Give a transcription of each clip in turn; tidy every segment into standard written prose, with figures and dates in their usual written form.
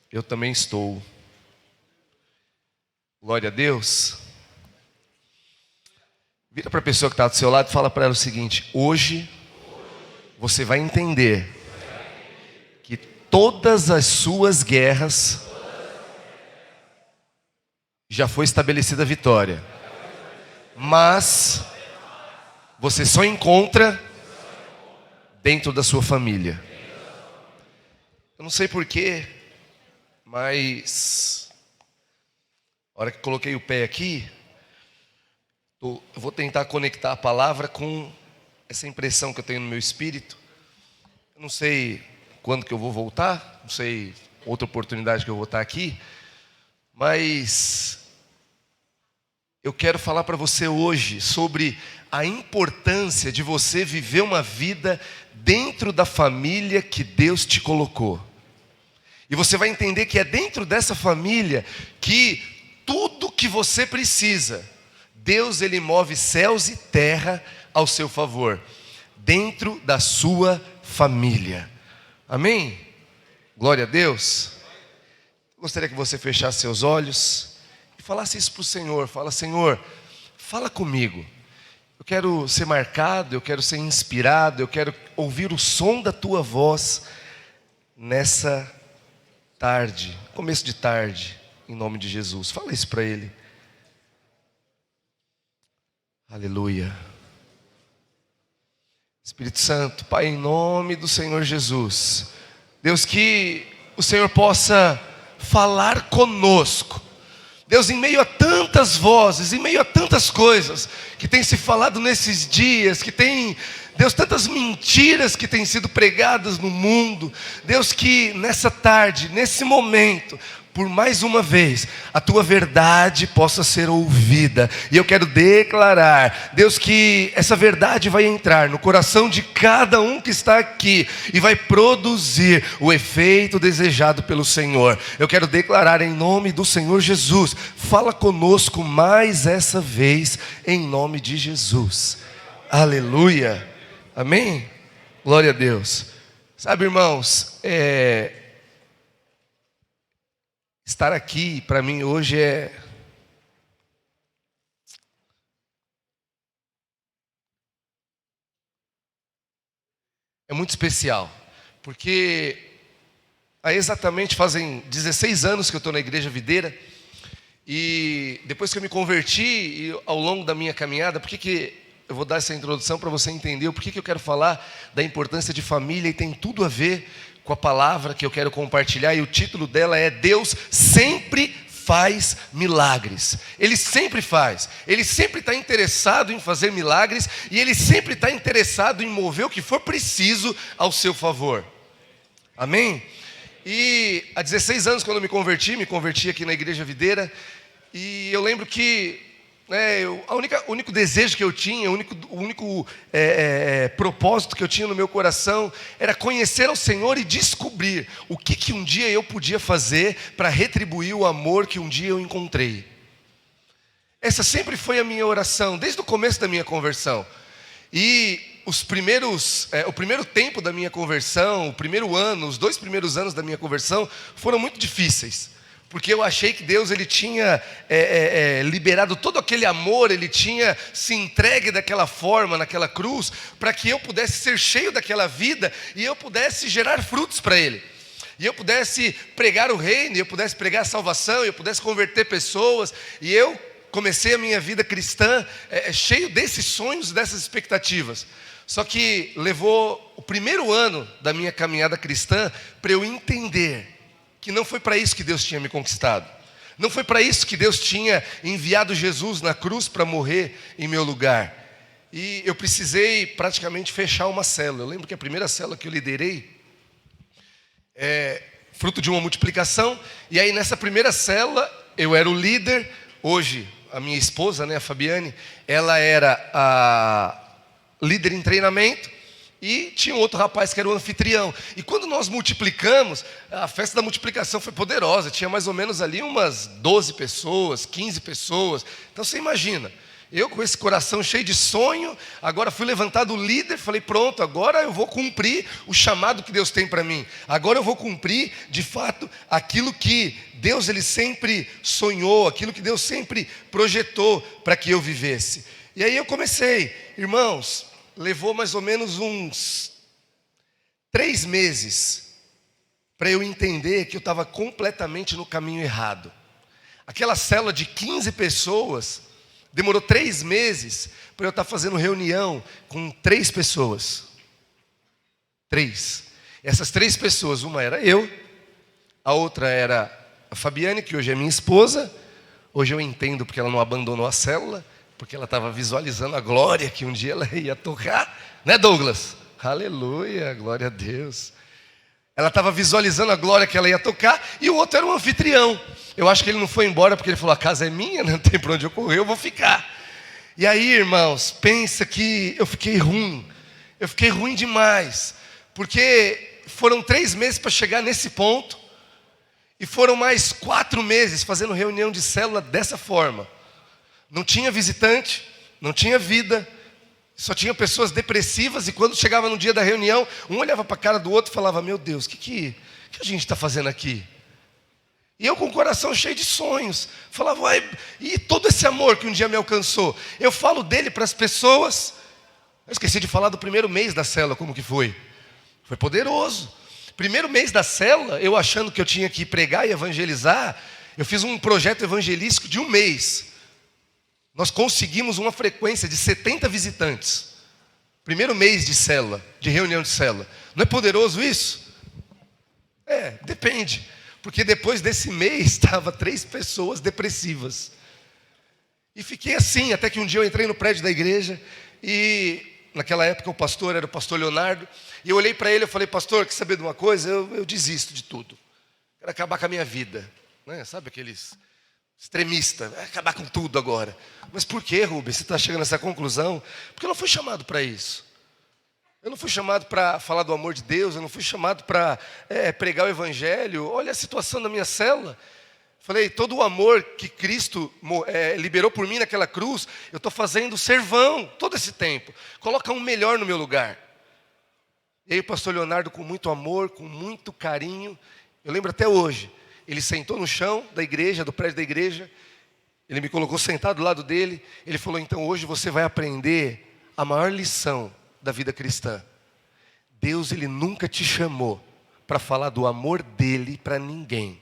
Eu também estou. Glória a Deus. Vira para a pessoa que está do seu lado e fala para ela o seguinte: hoje você vai entender que todas as suas guerras já foi estabelecida a vitória, mas você só encontra dentro da sua família. Eu não sei porquê, mas a hora que coloquei o pé aqui, eu vou tentar conectar a palavra com essa impressão que eu tenho no meu espírito. Eu não sei quando que eu vou voltar, não sei outra oportunidade que eu vou estar aqui, mas eu quero falar para você hoje sobre a importância de você viver uma vida dentro da família que Deus te colocou. E você vai entender que é dentro dessa família que tudo que você precisa, Deus ele move céus e terra ao seu favor, dentro da sua família. Amém? Glória a Deus. Gostaria que você fechasse seus olhos e falasse isso para o Senhor. Fala: Senhor, fala comigo. Eu quero ser marcado, eu quero ser inspirado, eu quero ouvir o som da tua voz nessa tarde, começo de tarde, em nome de Jesus. Fala isso para Ele. Aleluia. Espírito Santo, Pai, em nome do Senhor Jesus, Deus, que o Senhor possa falar conosco. Deus, em meio a tantas vozes, em meio a tantas coisas que tem se falado nesses dias, que tem, Deus, tantas mentiras que têm sido pregadas no mundo, Deus, que nessa tarde, nesse momento, por mais uma vez, a tua verdade possa ser ouvida. E eu quero declarar, Deus, que essa verdade vai entrar no coração de cada um que está aqui e vai produzir o efeito desejado pelo Senhor. Eu quero declarar em nome do Senhor Jesus, fala conosco mais essa vez, em nome de Jesus. Aleluia. Amém? Glória a Deus. Sabe, irmãos, estar aqui para mim hoje é muito especial, porque fazem 16 anos que eu estou na Igreja Videira, e depois que eu me converti, e ao longo da minha caminhada, por que eu vou dar essa introdução para você entender o porquê que eu quero falar da importância de família, e tem tudo a ver com a palavra que eu quero compartilhar, e o título dela é: Deus sempre faz milagres. Ele sempre faz, Ele sempre está interessado em fazer milagres, e Ele sempre está interessado em mover o que for preciso ao seu favor. Amém? E há 16 anos, quando eu me converti aqui na Igreja Videira, e eu lembro que o único desejo que eu tinha, o único propósito que eu tinha no meu coração era conhecer ao Senhor e descobrir o que um dia eu podia fazer para retribuir o amor que um dia eu encontrei. Essa sempre foi a minha oração, desde o começo da minha conversão. E o primeiro tempo da minha conversão, o primeiro ano, os 2 primeiros anos da minha conversão foram muito difíceis. Porque eu achei que Deus ele tinha liberado todo aquele amor, Ele tinha se entregue daquela forma, naquela cruz, para que eu pudesse ser cheio daquela vida e eu pudesse gerar frutos para Ele. E eu pudesse pregar o reino, e eu pudesse pregar a salvação, e eu pudesse converter pessoas. E eu comecei a minha vida cristã cheio desses sonhos, dessas expectativas. Só que levou o primeiro ano da minha caminhada cristã para eu entender que não foi para isso que Deus tinha me conquistado. Não foi para isso que Deus tinha enviado Jesus na cruz para morrer em meu lugar. E eu precisei praticamente fechar uma célula. Eu lembro que a primeira célula que eu liderei fruto de uma multiplicação. E aí nessa primeira célula eu era o líder. Hoje a minha esposa, a Fabiane, ela era a líder em treinamento. E tinha um outro rapaz que era o anfitrião. E quando nós multiplicamos, a festa da multiplicação foi poderosa. Tinha mais ou menos ali umas 12 pessoas, 15 pessoas. Então você imagina, Eu com esse coração cheio de sonho, agora fui levantado líder, falei, pronto, agora eu vou cumprir o chamado que Deus tem para mim. Agora eu vou cumprir, de fato, aquilo que Deus ele sempre sonhou, aquilo que Deus sempre projetou para que eu vivesse. E aí eu comecei, irmãos, levou mais ou menos uns 3 meses para eu entender que eu estava completamente no caminho errado. Aquela célula de 15 pessoas, demorou 3 meses para eu estar fazendo reunião com 3 pessoas. 3. Essas 3 pessoas, uma era eu, a outra era a Fabiane, que hoje é minha esposa. Hoje eu entendo porque ela não abandonou a célula, porque ela estava visualizando a glória que um dia ela ia tocar. Né, Douglas? Aleluia, glória a Deus. Ela estava visualizando a glória que ela ia tocar, e o outro era um anfitrião. Eu acho que ele não foi embora porque ele falou, a casa é minha, não tem para onde eu correr, eu vou ficar. E aí, irmãos, pensa que eu fiquei ruim. Eu fiquei ruim demais, porque foram 3 meses para chegar nesse ponto, e foram mais 4 meses fazendo reunião de célula dessa forma. Não tinha visitante, não tinha vida, só tinha pessoas depressivas, e quando chegava no dia da reunião, um olhava para a cara do outro e falava, meu Deus, o que a gente está fazendo aqui? E eu com o coração cheio de sonhos, falava, e todo esse amor que um dia me alcançou? Eu falo dele para as pessoas. Eu esqueci de falar do primeiro mês da célula, como que foi? Foi poderoso. Primeiro mês da célula, eu achando que eu tinha que pregar e evangelizar, eu fiz um projeto evangelístico de 1 mês. Nós conseguimos uma frequência de 70 visitantes. Primeiro mês de célula, de reunião de célula. Não é poderoso isso? Depende. Porque depois desse mês, estava 3 pessoas depressivas. E fiquei assim, até que um dia eu entrei no prédio da igreja, e naquela época o pastor era o pastor Leonardo, e eu olhei para ele e falei, pastor, quer saber de uma coisa? Eu desisto de tudo. Quero acabar com a minha vida. Né? Sabe aqueles extremistas, vai acabar com tudo agora. Mas por que, Rubens, você está chegando a essa conclusão? Porque eu não fui chamado para isso. Eu não fui chamado para falar do amor de Deus, eu não fui chamado para pregar o evangelho. Olha a situação da minha célula. Falei, todo o amor que Cristo liberou por mim naquela cruz, eu estou fazendo servão todo esse tempo. Coloca um melhor no meu lugar. E aí o pastor Leonardo, com muito amor, com muito carinho, eu lembro até hoje, ele sentou no chão da igreja, do prédio da igreja, ele me colocou sentado do lado dele, ele falou, então hoje você vai aprender a maior lição da vida cristã. Deus, ele nunca te chamou para falar do amor dele para ninguém.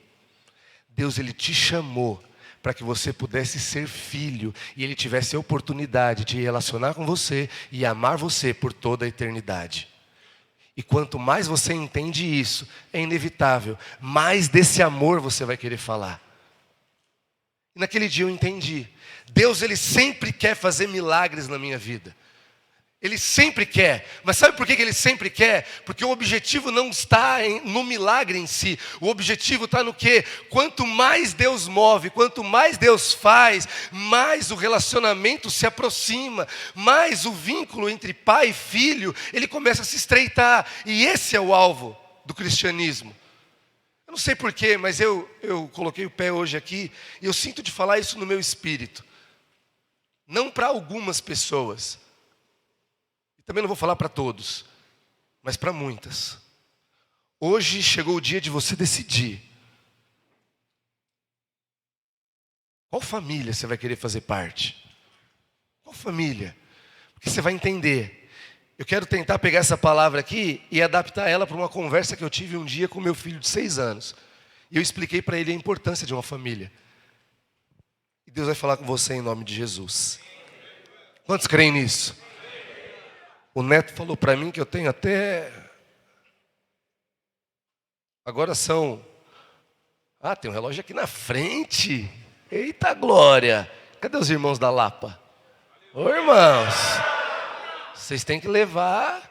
Deus, ele te chamou para que você pudesse ser filho e ele tivesse a oportunidade de relacionar com você e amar você por toda a eternidade. E quanto mais você entende isso, é inevitável, mais desse amor você vai querer falar. E naquele dia eu entendi. Deus, ele sempre quer fazer milagres na minha vida. Ele sempre quer, mas sabe por que ele sempre quer? Porque o objetivo não está no milagre em si, o objetivo está no quê? Quanto mais Deus move, quanto mais Deus faz, mais o relacionamento se aproxima, mais o vínculo entre pai e filho, ele começa a se estreitar, e esse é o alvo do cristianismo. Eu não sei porquê, mas eu coloquei o pé hoje aqui, e eu sinto de falar isso no meu espírito, não para algumas pessoas, também não vou falar para todos, mas para muitas. Hoje chegou o dia de você decidir. Qual família você vai querer fazer parte? Qual família? Porque você vai entender. Eu quero tentar pegar essa palavra aqui e adaptar ela para uma conversa que eu tive um dia com meu filho de 6 anos. E eu expliquei para ele a importância de uma família. E Deus vai falar com você em nome de Jesus. Quantos creem nisso? O neto falou para mim que eu tenho até... Agora são... tem um relógio aqui na frente. Eita glória! Cadê os irmãos da Lapa? Ô irmãos, vocês têm que levar...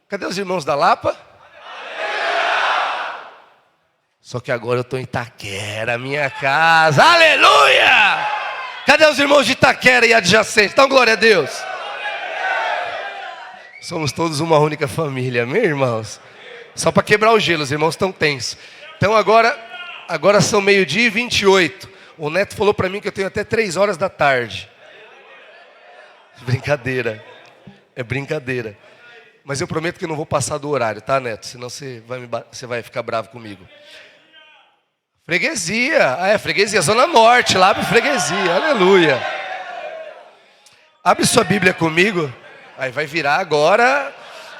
Cadê os irmãos da Lapa? Só que agora eu estou em Itaquera, minha casa. Aleluia! Cadê os irmãos de Itaquera e adjacente? Então glória a Deus. Somos todos uma única família, amém, irmãos? Só para quebrar o gelo, os irmãos estão tensos. Então agora são 12:28. O neto falou para mim que eu tenho até 3 horas da tarde. Brincadeira. É brincadeira. Mas eu prometo que eu não vou passar do horário, tá, Neto? Senão você vai ficar bravo comigo. Freguesia. Ah, é freguesia. Zona Norte, lá abre freguesia. Aleluia. Abre sua Bíblia comigo. Aí vai virar agora.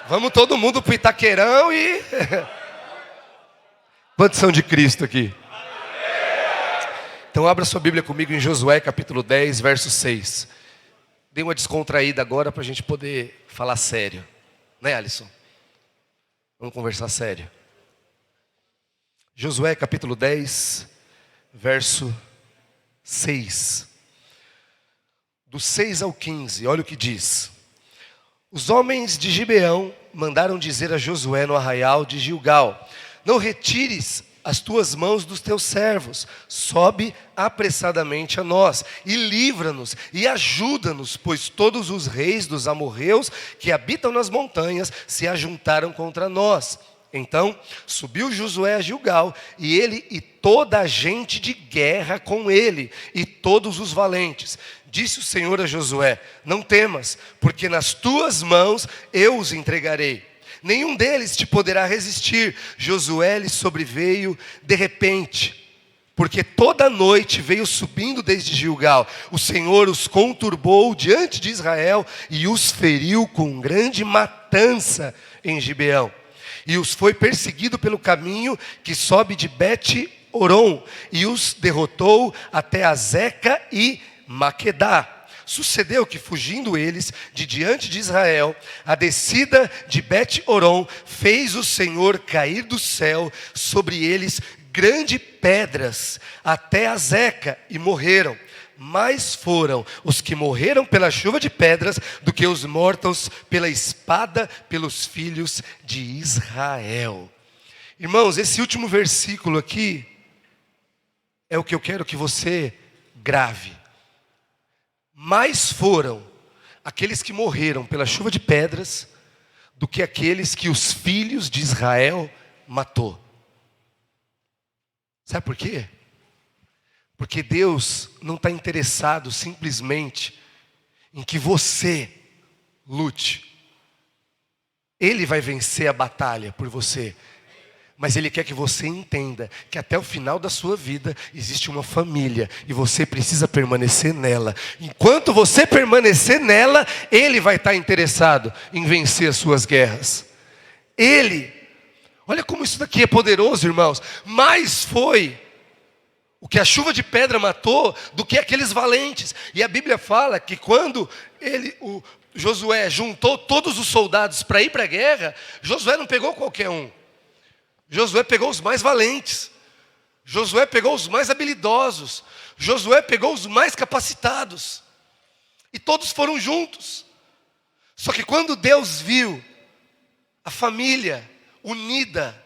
Vamos todo mundo pro Itaquerão e... Quantos são de Cristo aqui? Então abra sua Bíblia comigo em Josué capítulo 10, verso 6. Dei uma descontraída agora para a gente poder falar sério. Né, Alisson? Vamos conversar sério. Josué capítulo 10, verso 6. Do 6 ao 15, olha o que diz. Os homens de Gibeão mandaram dizer a Josué no arraial de Gilgal: não retires as tuas mãos dos teus servos, sobe apressadamente a nós, e livra-nos, e ajuda-nos, pois todos os reis dos amorreus que habitam nas montanhas se ajuntaram contra nós. Então subiu Josué a Gilgal, e ele e toda a gente de guerra com ele, e todos os valentes. Disse o Senhor a Josué: não temas, porque nas tuas mãos eu os entregarei. Nenhum deles te poderá resistir. Josué lhe sobreveio de repente, porque toda noite veio subindo desde Gilgal. O Senhor os conturbou diante de Israel e os feriu com grande matança em Gibeão. E os foi perseguido pelo caminho que sobe de Bet-Oron, e os derrotou até Azeca e Maquedá. Sucedeu que, fugindo eles de diante de Israel, a descida de Bet-Oron fez o Senhor cair do céu sobre eles grandes pedras até Azeca, e morreram. Mais foram os que morreram pela chuva de pedras do que os mortos pela espada pelos filhos de Israel. Irmãos, esse último versículo aqui é o que eu quero que você grave. Mais foram aqueles que morreram pela chuva de pedras do que aqueles que os filhos de Israel matou. Sabe por quê? Porque Deus não está interessado simplesmente em que você lute. Ele vai vencer a batalha por você. Mas Ele quer que você entenda que até o final da sua vida existe uma família e você precisa permanecer nela. Enquanto você permanecer nela, Ele vai estar interessado em vencer as suas guerras. Ele, olha como isso daqui é poderoso, irmãos. Mais foi o que a chuva de pedra matou do que aqueles valentes. E a Bíblia fala que quando Josué juntou todos os soldados para ir para a guerra, Josué não pegou qualquer um. Josué pegou os mais valentes. Josué pegou os mais habilidosos. Josué pegou os mais capacitados. E todos foram juntos. Só que quando Deus viu a família unida,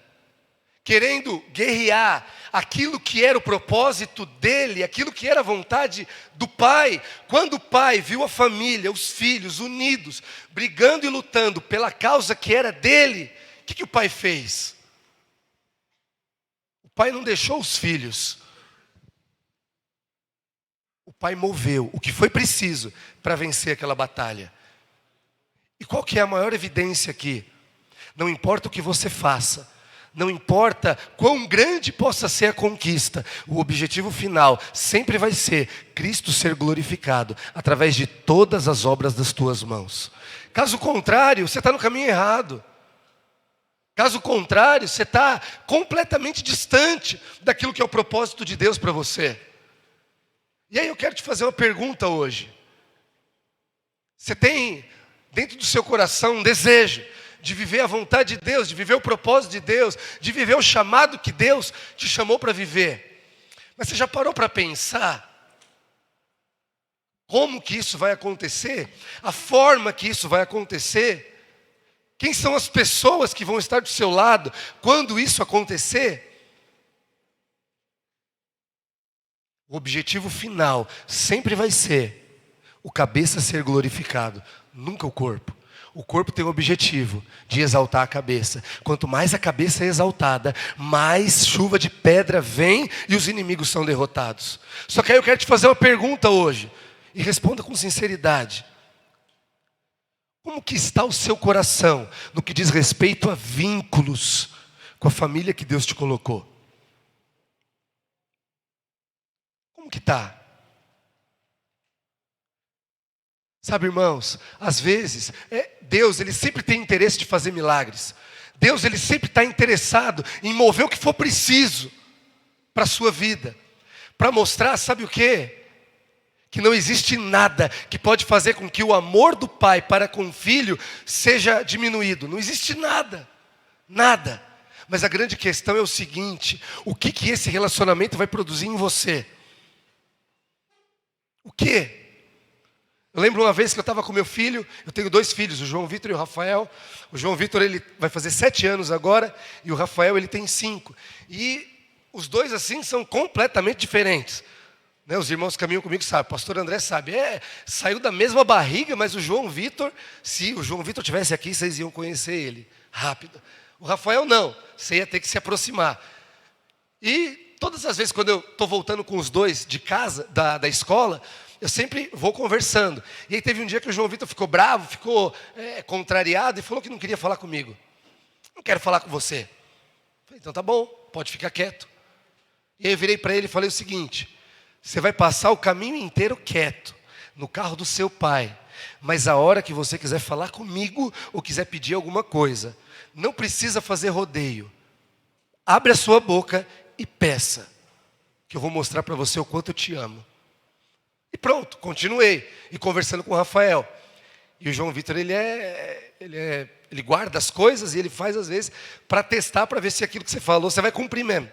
querendo guerrear aquilo que era o propósito dele, aquilo que era a vontade do pai, quando o pai viu a família, os filhos unidos, brigando e lutando pela causa que era dele, o que o pai fez? O pai não deixou os filhos. O pai moveu o que foi preciso para vencer aquela batalha. E qual que é a maior evidência aqui? Não importa o que você faça, não importa quão grande possa ser a conquista, o objetivo final sempre vai ser Cristo ser glorificado através de todas as obras das tuas mãos. Caso contrário, você está no caminho errado. Caso contrário, você está completamente distante daquilo que é o propósito de Deus para você. E aí eu quero te fazer uma pergunta hoje. Você tem dentro do seu coração um desejo de viver a vontade de Deus, de viver o propósito de Deus, de viver o chamado que Deus te chamou para viver? Mas você já parou para pensar como que isso vai acontecer? A forma que isso vai acontecer? Quem são as pessoas que vão estar do seu lado quando isso acontecer? O objetivo final sempre vai ser o cabeça ser glorificado, nunca o corpo. O corpo tem o objetivo de exaltar a cabeça. Quanto mais a cabeça é exaltada, mais chuva de pedra vem e os inimigos são derrotados. Só que aí eu quero te fazer uma pergunta hoje, e responda com sinceridade. Como que está o seu coração no que diz respeito a vínculos com a família que Deus te colocou? Como que está? Sabe, irmãos, às vezes, Deus, Ele sempre tem interesse de fazer milagres. Deus, Ele sempre está interessado em mover o que for preciso para a sua vida. Para mostrar, sabe o quê? Que não existe nada que pode fazer com que o amor do pai para com o filho seja diminuído. Não existe nada, nada. Mas a grande questão é o seguinte: o que esse relacionamento vai produzir em você? O quê? Eu lembro uma vez que eu estava com meu filho, eu tenho 2 filhos, o João Vitor e o Rafael. O João Vitor, ele vai fazer 7 anos agora, e o Rafael, ele tem 5. E os dois, assim, são completamente diferentes. Né? Os irmãos que caminham comigo sabem, o pastor André sabe. Saiu da mesma barriga, mas o João Vitor, se o João Vitor estivesse aqui, vocês iam conhecer ele, rápido. O Rafael não, você ia ter que se aproximar. E todas as vezes quando eu estou voltando com os dois de casa, da escola, eu sempre vou conversando. E aí teve um dia que o João Vitor ficou bravo, ficou contrariado e falou que não queria falar comigo. Não quero falar com você. Falei, então tá bom, pode ficar quieto. E aí eu virei para ele e falei o seguinte: você vai passar o caminho inteiro quieto, no carro do seu pai. Mas a hora que você quiser falar comigo ou quiser pedir alguma coisa, não precisa fazer rodeio. Abre a sua boca e peça, que eu vou mostrar para você o quanto eu te amo. E pronto, continuei. E conversando com o Rafael. E o João Vitor, ele guarda as coisas e ele faz às vezes para testar, para ver se aquilo que você falou, você vai cumprir mesmo.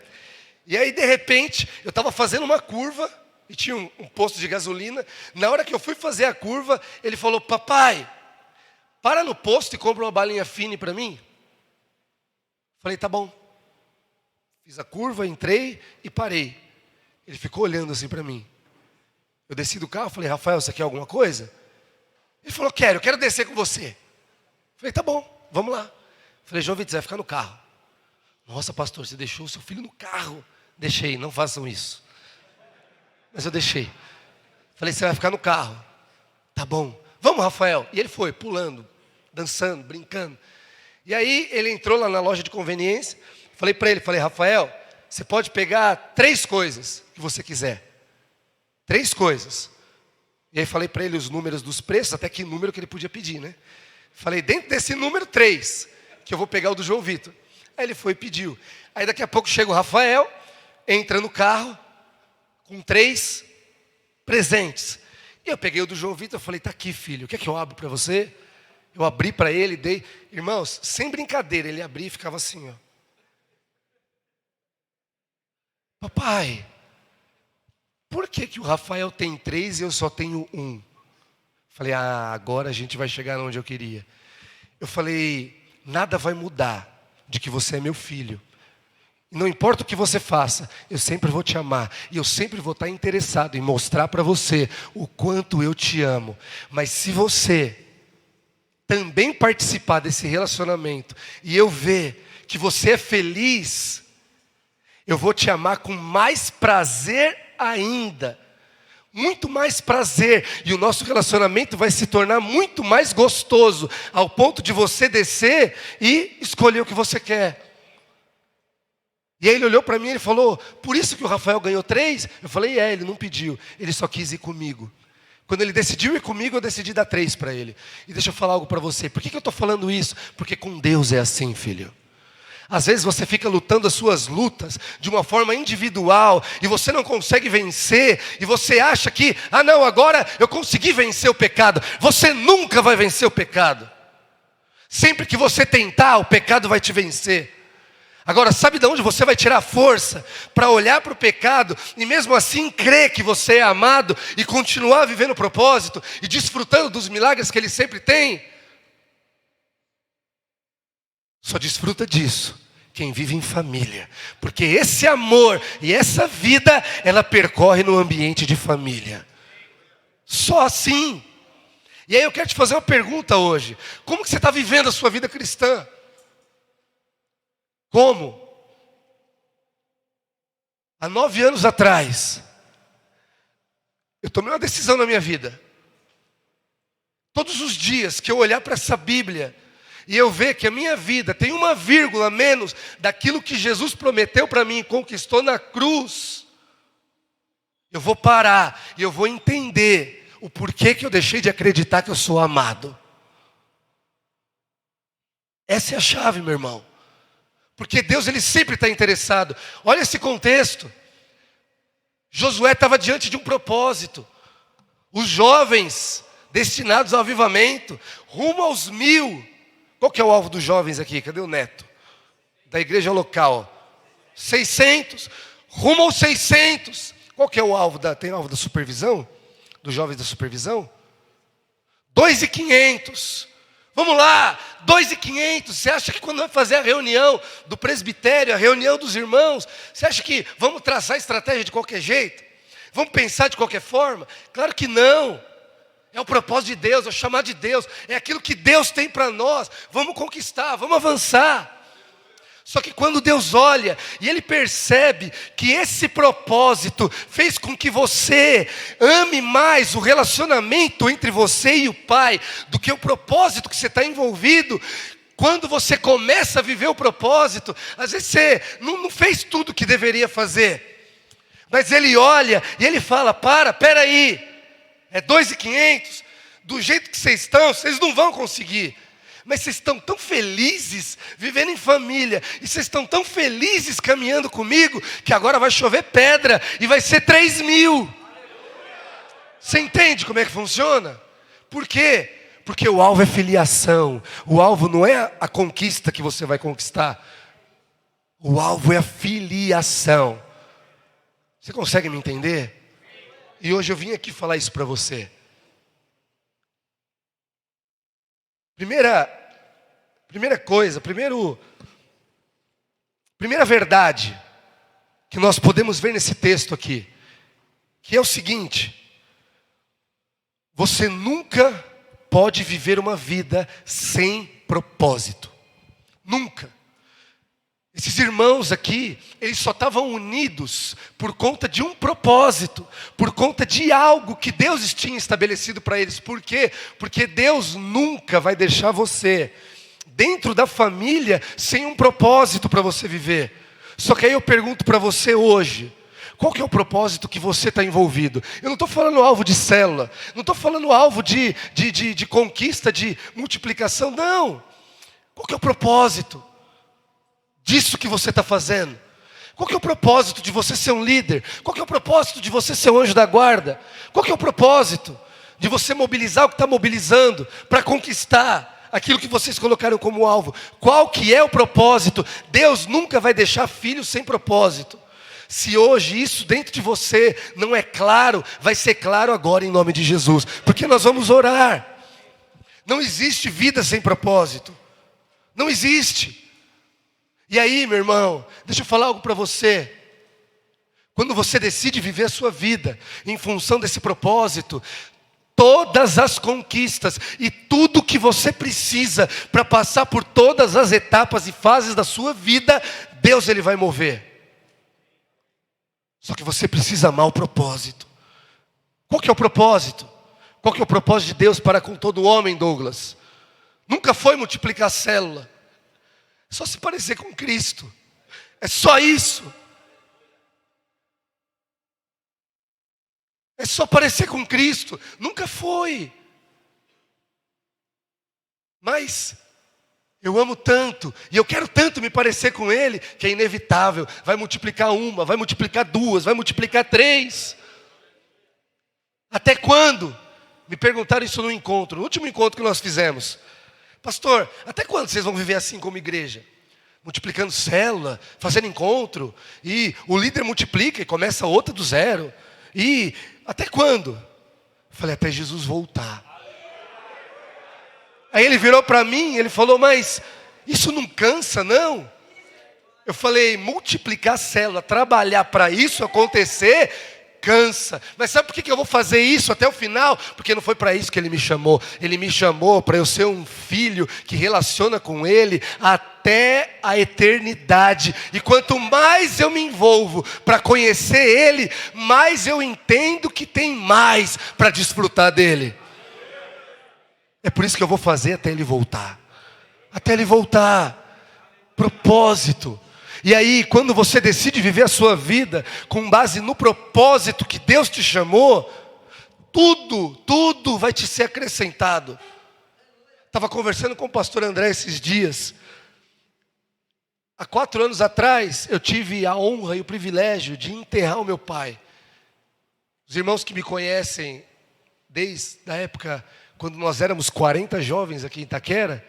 E aí, de repente, eu estava fazendo uma curva, e tinha um posto de gasolina. Na hora que eu fui fazer a curva, ele falou: papai, para no posto e compra uma balinha fine para mim. Falei, tá bom. Fiz a curva, entrei e parei. Ele ficou olhando assim para mim. Eu desci do carro, falei, Rafael, você quer alguma coisa? Ele falou, eu quero descer com você. Falei, tá bom, vamos lá. Falei, João Vitor, você vai ficar no carro. Nossa, pastor, você deixou o seu filho no carro. Deixei, não façam isso. Mas eu deixei. Falei, você vai ficar no carro. Tá bom, vamos, Rafael. E ele foi, pulando, dançando, brincando. E aí ele entrou lá na loja de conveniência. Falei para ele, Rafael, você pode pegar 3 coisas que você quiser. 3 coisas. E aí falei para ele os números dos preços, até que número que ele podia pedir, né? Falei, dentro desse número 3, que eu vou pegar o do João Vitor. Aí ele foi e pediu. Aí daqui a pouco chega o Rafael, entra no carro, com 3 presentes. E eu peguei o do João Vitor e falei, tá aqui, filho, quer que eu abro para você? Eu abri para ele, dei. Irmãos, sem brincadeira, ele abria e ficava assim, ó. Papai, por que o Rafael tem 3 e eu só tenho 1? Falei, agora a gente vai chegar onde eu queria. Eu falei, nada vai mudar de que você é meu filho. Não importa o que você faça, eu sempre vou te amar. E eu sempre vou estar interessado em mostrar para você o quanto eu te amo. Mas se você também participar desse relacionamento e eu ver que você é feliz, eu vou te amar com mais prazer ainda. Muito mais prazer. E o nosso relacionamento vai se tornar muito mais gostoso, ao ponto de você descer e escolher o que você quer. E aí ele olhou para mim e ele falou, por isso que o Rafael ganhou 3? Eu falei, ele não pediu, ele só quis ir comigo. Quando ele decidiu ir comigo, eu decidi dar 3 para ele. E deixa eu falar algo para você. Por que eu estou falando isso? Porque com Deus é assim, filho. Às vezes você fica lutando as suas lutas de uma forma individual e você não consegue vencer e você acha que, não, agora eu consegui vencer o pecado. Você nunca vai vencer o pecado. Sempre que você tentar, o pecado vai te vencer. Agora, sabe de onde você vai tirar força para olhar para o pecado e mesmo assim crer que você é amado e continuar vivendo o propósito e desfrutando dos milagres que Ele sempre tem? Só desfruta disso quem vive em família, porque esse amor e essa vida, ela percorre no ambiente de família. Só assim. E aí eu quero te fazer uma pergunta hoje. Como que você está vivendo a sua vida cristã? Como? Há 9 anos atrás, eu tomei uma decisão na minha vida. Todos os dias que eu olhar para essa Bíblia e eu ver que a minha vida tem uma vírgula a menos daquilo que Jesus prometeu para mim e conquistou na cruz, eu vou parar e eu vou entender o porquê que eu deixei de acreditar que eu sou amado. Essa é a chave, meu irmão. Porque Deus, Ele sempre está interessado. Olha esse contexto. Josué estava diante de um propósito. Os jovens destinados ao avivamento, rumo aos 1000. Qual que é o alvo dos jovens aqui? Cadê o neto? Da igreja local. 600. Rumo aos 600. Qual que é o alvo? Tem alvo da supervisão? Dos jovens da supervisão? 2.500. Vamos lá, 2.500. Você acha que quando vai fazer a reunião do presbitério, a reunião dos irmãos, você acha que vamos traçar estratégia de qualquer jeito? Vamos pensar de qualquer forma? Claro que não. É o propósito de Deus, é o chamado de Deus, é aquilo que Deus tem para nós. Vamos conquistar, vamos avançar. Só que quando Deus olha e Ele percebe que esse propósito fez com que você ame mais o relacionamento entre você e o Pai do que o propósito que você está envolvido, quando você começa a viver o propósito, às vezes você não fez tudo o que deveria fazer, mas Ele olha e Ele fala, pera aí, é 2.500, do jeito que vocês estão, vocês não vão conseguir. Mas vocês estão tão felizes vivendo em família, e vocês estão tão felizes caminhando comigo, que agora vai chover pedra, e vai ser 3.000. Você entende como é que funciona? Por quê? Porque o alvo é filiação. O alvo não é a conquista que você vai conquistar. O alvo é a filiação. Você consegue me entender? E hoje eu vim aqui falar isso para você. Primeira coisa, primeira verdade que nós podemos ver nesse texto aqui, que é o seguinte: você nunca pode viver uma vida sem propósito. Nunca. Esses irmãos aqui, eles só estavam unidos por conta de um propósito, por conta de algo que Deus tinha estabelecido para eles. Por quê? Porque Deus nunca vai deixar você dentro da família sem um propósito para você viver. Só que aí eu pergunto para você hoje, qual que é o propósito que você está envolvido? Eu não estou falando alvo de célula, não estou falando alvo de conquista, de multiplicação, não. Qual que é o propósito disso que você está fazendo? Qual que é o propósito de você ser um líder? Qual que é o propósito de você ser um anjo da guarda? Qual que é o propósito de você mobilizar o que está mobilizando para conquistar aquilo que vocês colocaram como alvo? Qual que é o propósito? Deus nunca vai deixar filhos sem propósito. Se hoje isso dentro de você não é claro, vai ser claro agora em nome de Jesus, porque nós vamos orar. Não existe vida sem propósito. Não existe. E aí, meu irmão, deixa eu falar algo para você. Quando você decide viver a sua vida em função desse propósito, todas as conquistas e tudo que você precisa para passar por todas as etapas e fases da sua vida, Deus Ele vai mover. Só que você precisa amar o propósito. Qual que é o propósito? Qual que é o propósito de Deus para com todo homem, Douglas? Nunca foi multiplicar a célula. É só se parecer com Cristo. É só isso. É só parecer com Cristo. Nunca foi. Mas eu amo tanto, e eu quero tanto me parecer com Ele, que é inevitável. Vai multiplicar uma, vai multiplicar duas, vai multiplicar 3. Até quando? Me perguntaram isso no encontro, no último encontro que nós fizemos. Pastor, até quando vocês vão viver assim como igreja? Multiplicando célula, fazendo encontro, e o líder multiplica e começa outra do zero. E até quando? Eu falei, até Jesus voltar. Aí ele virou para mim, ele falou, mas isso não cansa, não? Eu falei, multiplicar a célula, trabalhar para isso acontecer, cansa. Mas sabe por que eu vou fazer isso até o final? Porque não foi para isso que Ele me chamou. Ele me chamou para eu ser um filho que relaciona com Ele até a eternidade. E quanto mais eu me envolvo para conhecer Ele, mais eu entendo que tem mais para desfrutar dEle. É por isso que eu vou fazer até ele voltar. Até ele voltar. Propósito. E aí, quando você decide viver a sua vida com base no propósito que Deus te chamou, tudo vai te ser acrescentado. Estava conversando com o pastor André esses dias. Há 4 anos atrás, eu tive a honra e o privilégio de enterrar o meu pai. Os irmãos que me conhecem desde a época quando nós éramos 40 jovens aqui em Itaquera,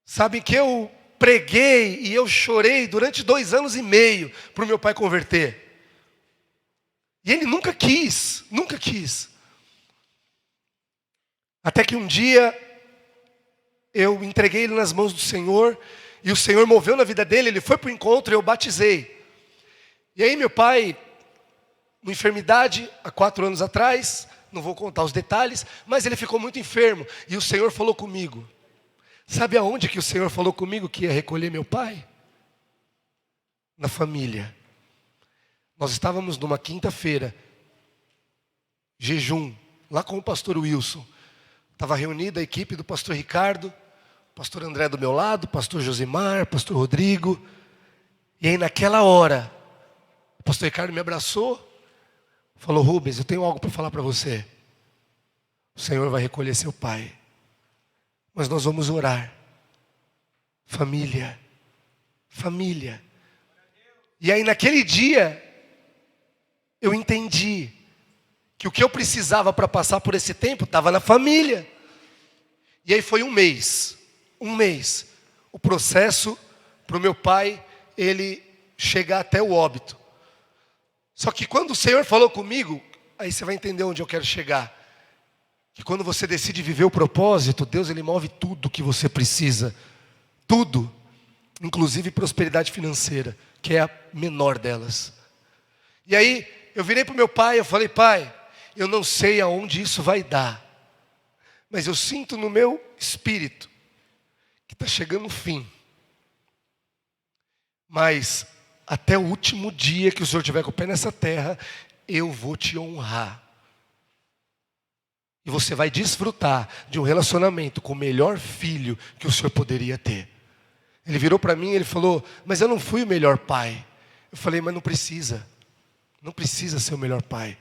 sabem que eu preguei e eu chorei durante 2 anos e meio para o meu pai converter. E ele nunca quis. Até que um dia eu entreguei ele nas mãos do Senhor, e o Senhor moveu na vida dele, ele foi para o encontro e eu batizei. E aí meu pai, uma enfermidade, há 4 anos atrás, não vou contar os detalhes, mas ele ficou muito enfermo, e o Senhor falou comigo. Sabe aonde que o Senhor falou comigo que ia recolher meu pai? Na família. Nós estávamos numa quinta-feira, jejum, lá com o pastor Wilson. Estava reunida a equipe do pastor Ricardo, pastor André do meu lado, pastor Josimar, pastor Rodrigo. E aí naquela hora, o pastor Ricardo me abraçou, falou: Rubens, eu tenho algo para falar para você. O Senhor vai recolher seu pai, mas nós vamos orar. Família. E aí naquele dia, eu entendi que o que eu precisava para passar por esse tempo estava na família. E aí foi um mês, o processo para o meu pai, ele chegar até o óbito. Só que quando o Senhor falou comigo, aí você vai entender onde eu quero chegar. Que quando você decide viver o propósito, Deus ele move tudo que você precisa. Tudo, inclusive prosperidade financeira, que é a menor delas. E aí, eu virei para o meu pai, eu falei: pai, eu não sei aonde isso vai dar, mas eu sinto no meu espírito que está chegando o fim. Mas até o último dia que o Senhor estiver com o pé nessa terra, eu vou te honrar. E você vai desfrutar de um relacionamento com o melhor filho que o Senhor poderia ter. Ele virou para mim e ele falou: mas eu não fui o melhor pai. Eu falei: mas não precisa ser o melhor pai,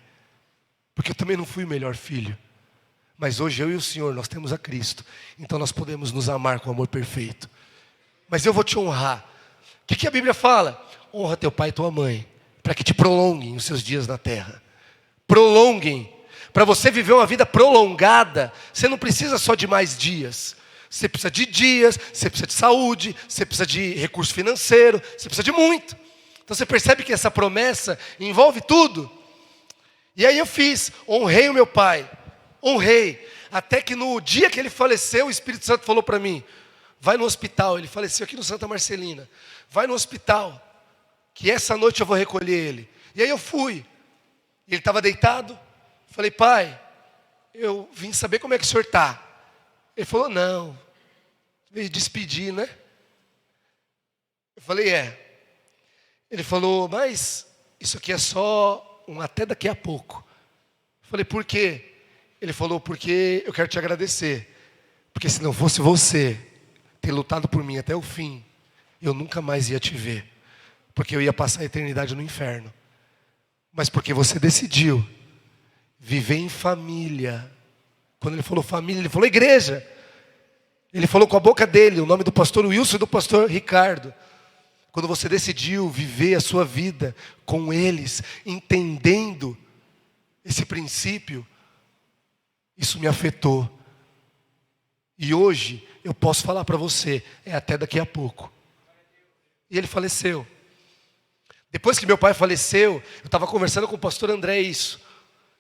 porque eu também não fui o melhor filho. Mas hoje eu e o Senhor, nós temos a Cristo, então nós podemos nos amar com amor perfeito. Mas eu vou te honrar. O que a Bíblia fala? Honra teu pai e tua mãe, para que te prolonguem os seus dias na terra. Prolonguem. Para você viver uma vida prolongada, você não precisa só de mais dias. Você precisa de dias, você precisa de saúde, você precisa de recurso financeiro, você precisa de muito. Então você percebe que essa promessa envolve tudo. E aí eu honrei o meu pai, honrei. Até que no dia que ele faleceu, o Espírito Santo falou para mim: vai no hospital, ele faleceu aqui no Santa Marcelina. Vai no hospital, que essa noite eu vou recolher ele. E aí eu fui, ele estava deitado. Falei: pai, eu vim saber como é que o senhor está. Ele falou: não, veio despedir, né? Eu falei: é. Ele falou: mas isso aqui é só um até daqui a pouco. Eu falei: por quê? Ele falou: porque eu quero te agradecer. Porque se não fosse você ter lutado por mim até o fim, eu nunca mais ia te ver. Porque eu ia passar a eternidade no inferno. Mas porque você decidiu viver em família. Quando ele falou família, ele falou igreja. Ele falou com a boca dele o nome do pastor Wilson e do pastor Ricardo. Quando você decidiu viver a sua vida com eles, entendendo esse princípio, isso me afetou. E hoje eu posso falar para você, é até daqui a pouco. E ele faleceu. Depois que meu pai faleceu, eu estava conversando com o pastor André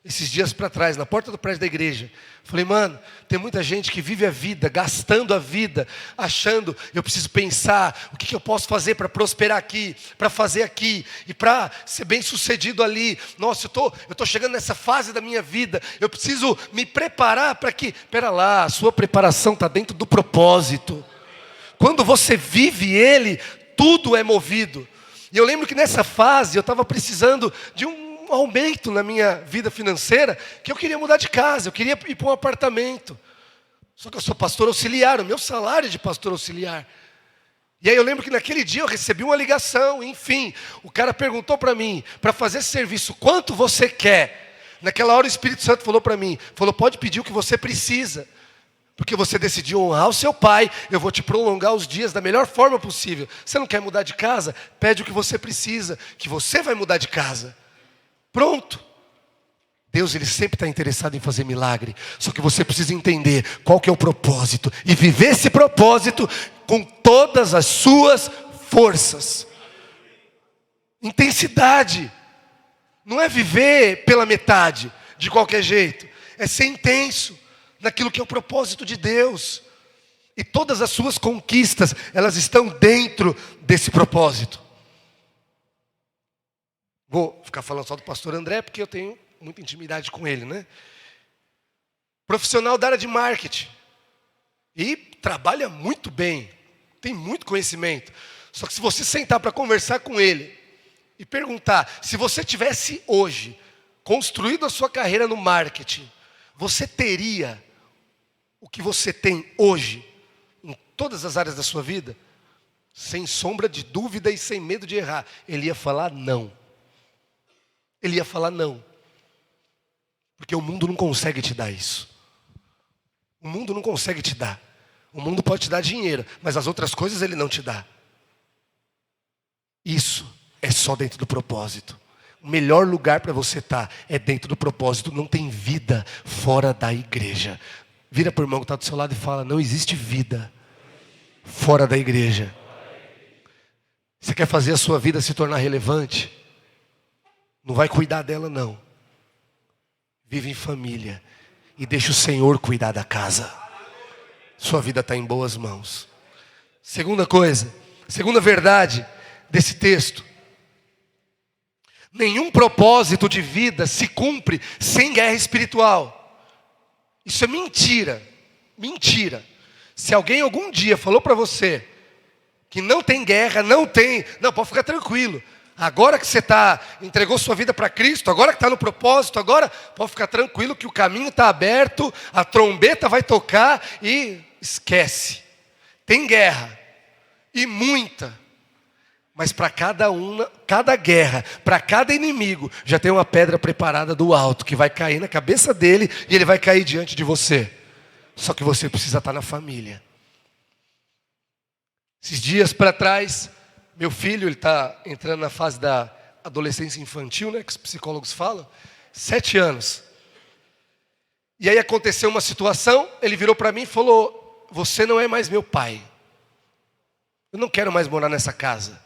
esses dias para trás, na porta do prédio da igreja. Falei: mano, tem muita gente que vive a vida, gastando a vida, achando: eu preciso pensar, o que eu posso fazer para prosperar aqui, para fazer aqui, e para ser bem sucedido ali. Nossa, eu tô chegando nessa fase da minha vida, eu preciso me preparar para que... Pera lá, a sua preparação está dentro do propósito. Quando você vive ele, tudo é movido. E eu lembro que nessa fase eu estava precisando de um aumento na minha vida financeira, que eu queria mudar de casa, eu queria ir para um apartamento. Só que eu sou pastor auxiliar, o meu salário é de pastor auxiliar. E aí eu lembro que naquele dia eu recebi uma ligação, enfim, o cara perguntou para mim, para fazer esse serviço, quanto você quer? Naquela hora o Espírito Santo falou para mim, pode pedir o que você precisa. Porque você decidiu honrar o seu pai, eu vou te prolongar os dias da melhor forma possível. Você não quer mudar de casa? Pede o que você precisa, que você vai mudar de casa. Pronto. Deus, Ele sempre está interessado em fazer milagre. Só que você precisa entender qual que é o propósito. E viver esse propósito com todas as suas forças. Intensidade. Não é viver pela metade, de qualquer jeito. É ser intenso naquilo que é o propósito de Deus. E todas as suas conquistas, elas estão dentro desse propósito. Vou ficar falando só do pastor André, porque eu tenho muita intimidade com ele, né? Profissional da área de marketing. E trabalha muito bem. Tem muito conhecimento. Só que se você sentar para conversar com ele e perguntar, se você tivesse hoje construído a sua carreira no marketing, você teria o que você tem hoje, em todas as áreas da sua vida? Sem sombra de dúvida e sem medo de errar, ele ia falar não. Ele ia falar não. Porque o mundo não consegue te dar isso. O mundo não consegue te dar. O mundo pode te dar dinheiro, mas as outras coisas ele não te dá. Isso é só dentro do propósito. O melhor lugar para você estar é dentro do propósito. Não tem vida fora da igreja. Vira para o irmão que está do seu lado e fala, não existe vida fora da igreja. Você quer fazer a sua vida se tornar relevante? Não vai cuidar dela não. Vive em família e deixa o Senhor cuidar da casa. Sua vida está em boas mãos. Segunda coisa, segunda verdade desse texto. Nenhum propósito de vida se cumpre sem guerra espiritual. Isso é mentira. Mentira. Se alguém algum dia falou para você que não tem guerra, não, pode ficar tranquilo. Agora que você entregou sua vida para Cristo, agora que está no propósito, agora pode ficar tranquilo que o caminho está aberto, a trombeta vai tocar e esquece. Tem guerra. E muita. Mas para cada guerra, para cada inimigo, já tem uma pedra preparada do alto, que vai cair na cabeça dele e ele vai cair diante de você. Só que você precisa estar na família. Esses dias para trás, meu filho, ele está entrando na fase da adolescência infantil, né, que os psicólogos falam, 7 anos. E aí aconteceu uma situação, ele virou para mim e falou, você não é mais meu pai. Eu não quero mais morar nessa casa.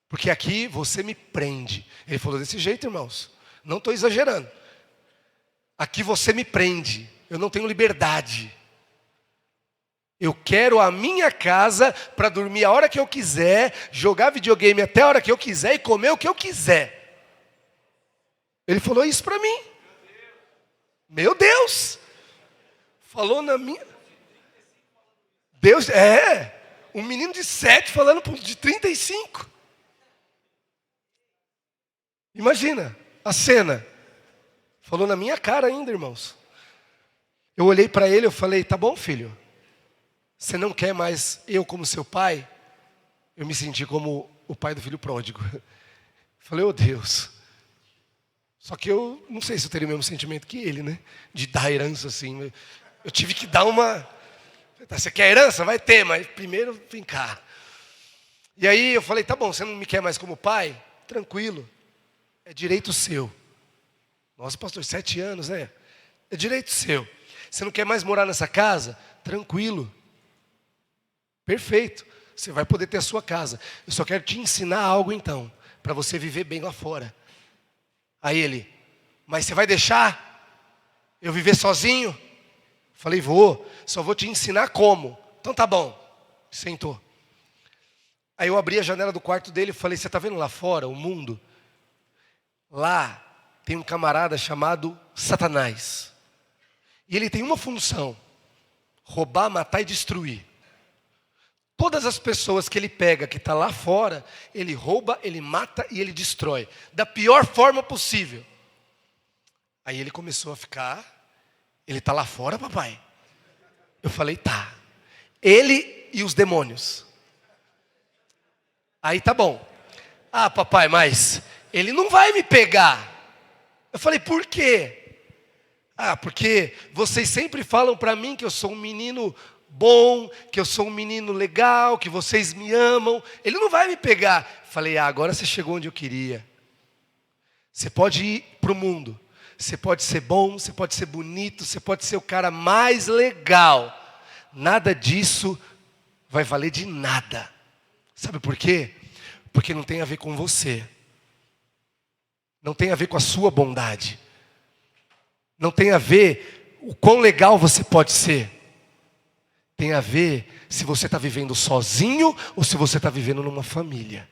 Porque aqui você me prende. Ele falou desse jeito, irmãos. Não estou exagerando. Aqui você me prende. Eu não tenho liberdade. Eu quero a minha casa para dormir a hora que eu quiser, jogar videogame até a hora que eu quiser e comer o que eu quiser. Ele falou isso para mim. Meu Deus. Falou na minha... Deus, um menino de 7 falando de 35. Imagina a cena. Falou na minha cara ainda, irmãos. Eu olhei para ele e falei, tá bom, filho. Você não quer mais eu como seu pai? Eu me senti como o pai do filho pródigo. Falei, oh Deus. Só que eu não sei se eu teria o mesmo sentimento que ele, né? De dar herança assim. Eu tive que dar uma... Você quer herança? Vai ter, mas primeiro vem cá. E aí eu falei, tá bom, você não me quer mais como pai? Tranquilo. É direito seu. Nossa, pastor, 7 anos, né? É direito seu. Você não quer mais morar nessa casa? Tranquilo. Perfeito. Você vai poder ter a sua casa. Eu só quero te ensinar algo então, para você viver bem lá fora. Aí ele, mas você vai deixar eu viver sozinho? Falei, vou. Só vou te ensinar como. Então tá bom. Sentou. Aí eu abri a janela do quarto dele e falei, você está vendo lá fora, o mundo? Lá tem um camarada chamado Satanás. E ele tem uma função: roubar, matar e destruir. Todas as pessoas que ele pega, que está lá fora, ele rouba, ele mata e ele destrói. Da pior forma possível. Aí ele começou a ficar, ele está lá fora, papai? Eu falei, tá. Ele e os demônios. Aí tá bom. Ah, papai, mas ele não vai me pegar. Eu falei, por quê? Ah, porque vocês sempre falam para mim que eu sou um menino bom, que eu sou um menino legal, que vocês me amam. Ele não vai me pegar. Falei, agora você chegou onde eu queria. Você pode ir para o mundo. Você pode ser bom, você pode ser bonito, você pode ser o cara mais legal. Nada disso vai valer de nada. Sabe por quê? Porque não tem a ver com você. Não tem a ver com a sua bondade. Não tem a ver o quão legal você pode ser. Tem a ver se você está vivendo sozinho ou se você está vivendo numa família.